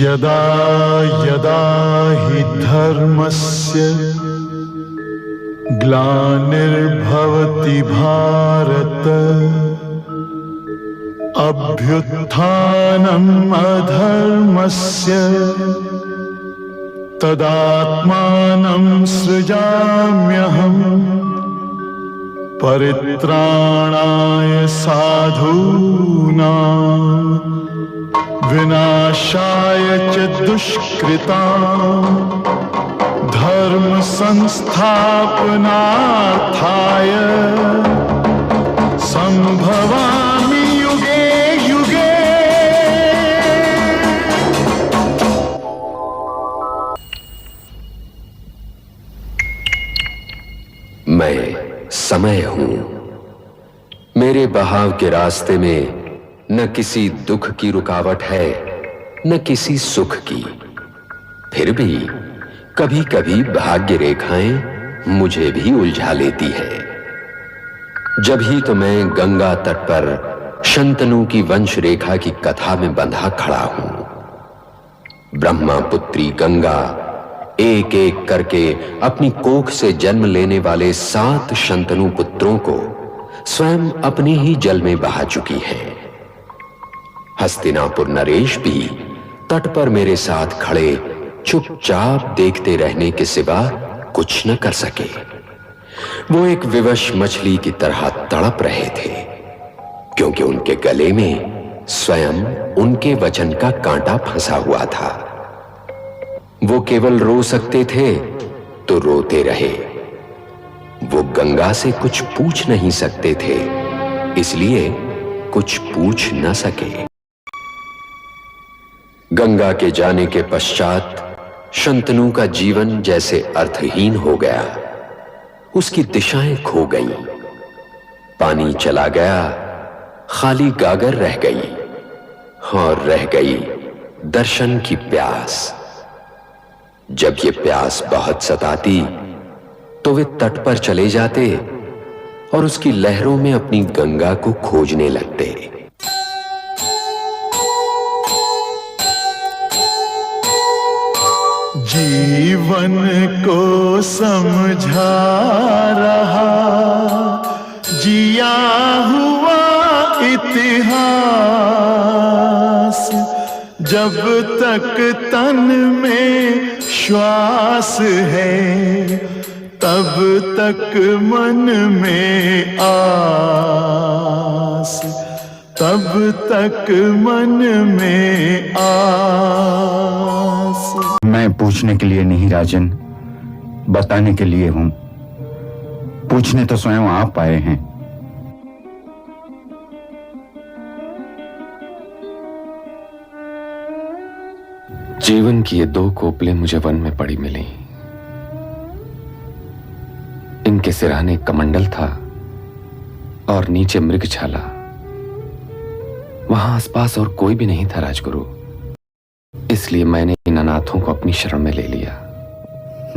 यदा यदा हि धर्मस्य ग्लानिर्भवति भारत अभ्युत्थानम् अधर्मस्य तदात्मानं सृजाम्यहम् परित्राणाय साधूनां विनाशाय च दुष्कृताम् धर्म संस्थापनार्थाय संभवामि युगे युगे। मैं समय हूं। मेरे बहाव के रास्ते में न किसी दुख की रुकावट है न किसी सुख की। फिर भी कभी कभी भाग्य रेखाएं मुझे भी उलझा लेती है। जब ही तो मैं गंगा तट पर शंतनु की वंश रेखा की कथा में बंधा खड़ा हूं। ब्रह्मापुत्री गंगा एक एक करके अपनी कोख से जन्म लेने वाले 7 शंतनु पुत्रों को स्वयं अपने ही जल में बहा चुकी है। हस्तिनापुर नरेश भी तट पर मेरे साथ खड़े चुपचाप देखते रहने के सिवा कुछ न कर सके। वो एक विवश मछली की तरह तड़प रहे थे, क्योंकि उनके गले में स्वयं उनके वचन का कांटा फंसा हुआ था। वो केवल रो सकते थे तो रोते रहे। वो गंगा से कुछ पूछ नहीं सकते थे, इसलिए कुछ पूछ न सके। गंगा के जाने के पश्चात शंतनु का जीवन जैसे अर्थहीन हो गया। उसकी दिशाएं खो गईं। पानी चला गया, खाली गागर रह गई और रह गई दर्शन की प्यास। जब ये प्यास बहुत सताती तो वे तट पर चले जाते और उसकी लहरों में अपनी गंगा को खोजने लगते। जीवन को समझा रहा जिया हुआ इतिहास, जब तक तन में श्वास है तब तक मन में आस, तब तक मन में आस। मैं पूछने के लिए नहीं राजन, बताने के लिए हूं। पूछने तो स्वयं आप आए हैं। जीवन की ये 2 कोपलें मुझे वन में पड़ी मिली। इनके सिरहाने कमंडल था और नीचे मृगछाला। वहां आसपास और कोई भी नहीं था राजगुरु, इसलिए मैंने इन अनाथों को अपनी शरण में ले लिया।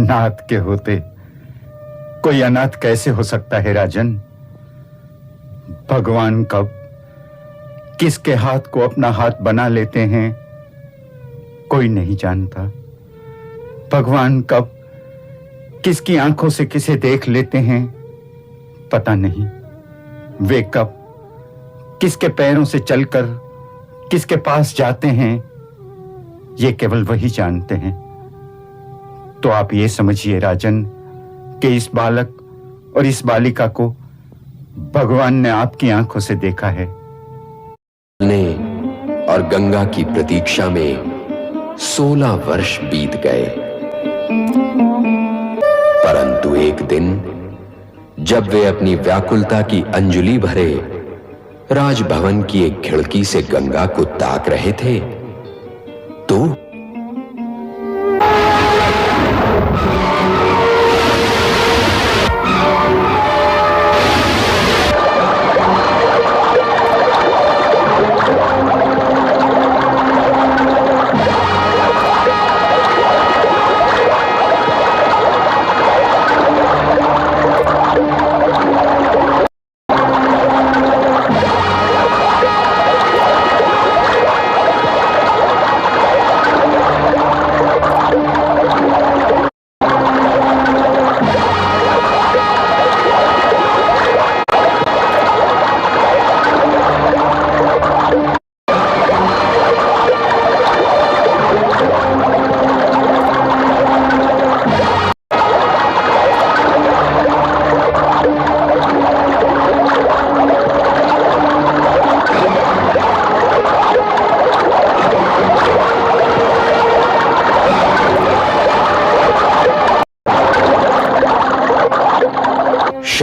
नाथ के होते कोई अनाथ कैसे हो सकता है राजन? भगवान कब किसके हाथ को अपना हाथ बना लेते हैं कोई नहीं जानता। भगवान कब किसकी आंखों से किसे देख लेते हैं पता नहीं। वे कब किसके पैरों से चलकर किसके पास जाते हैं ये केवल वही जानते हैं। तो आप ये समझिए राजन कि इस बालक और इस बालिका को भगवान ने आपकी आंखों से देखा है। और गंगा की प्रतीक्षा में 16 वर्ष बीत गए। परंतु एक दिन जब वे अपनी व्याकुलता की अंजलि भरे राजभवन की एक खिड़की से गंगा को ताक रहे थे तो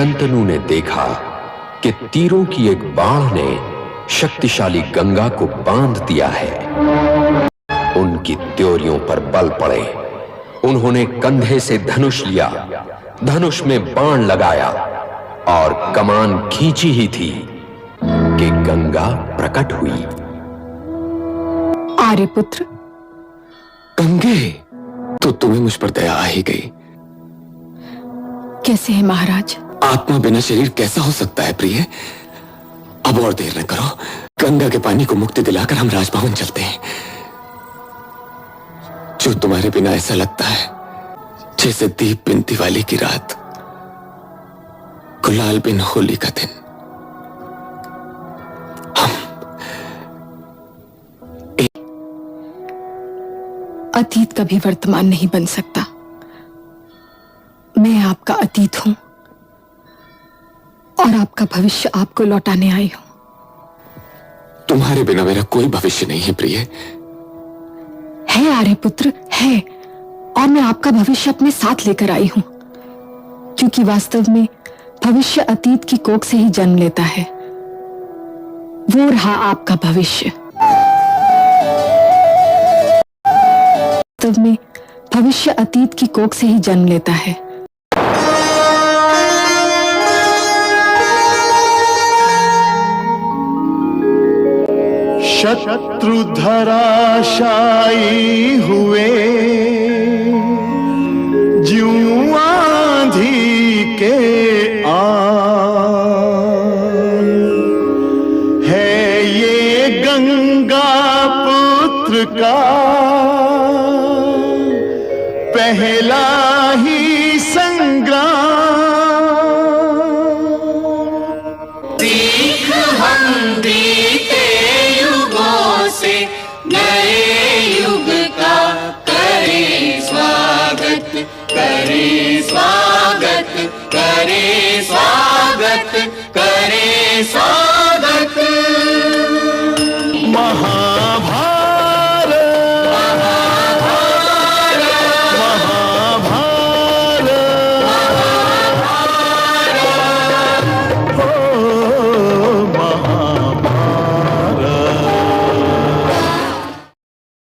शंतनु ने देखा कि तीरों की एक बाढ़ ने शक्तिशाली गंगा को बांध दिया है। उनकी त्योरियों पर बल पड़े। उन्होंने कंधे से धनुष लिया, धनुष में बाण लगाया और कमान खींची ही थी कि गंगा प्रकट हुई। आर्यपुत्र, गंगे, तो तुम्हें मुझ पर दया आ ही गई। कैसे है महाराज? आत्मा बिना शरीर कैसा हो सकता है प्रिय? अब और देर न करो, गंगा के पानी को मुक्ति दिलाकर हम राजभवन चलते हैं। जो तुम्हारे बिना ऐसा लगता है जैसे दीप बिन दिवाली की रात, गुलाल बिन होली का दिन। अतीत कभी वर्तमान नहीं बन सकता। मैं आपका अतीत हूं और आपका भविष्य आपको लौटाने आई हूं। तुम्हारे बिना मेरा कोई भविष्य नहीं है प्रिय। है आर्यपुत्र, है, और मैं आपका भविष्य अपने साथ लेकर आई हूं, क्योंकि वास्तव में भविष्य अतीत की कोख से ही जन्म लेता है। वो रहा आपका भविष्य। वास्तव में भविष्य अतीत की कोख से ही जन्म लेता है। शत्रु धराशायी हुए ज्यों आंधी के आन, है ये गंगा पुत्र का पहला ही संग्राम। सीख हम बीते युगों से नए युग का करें स्वागत, करें स्वागत, करें स्वागत, करें स्वागत।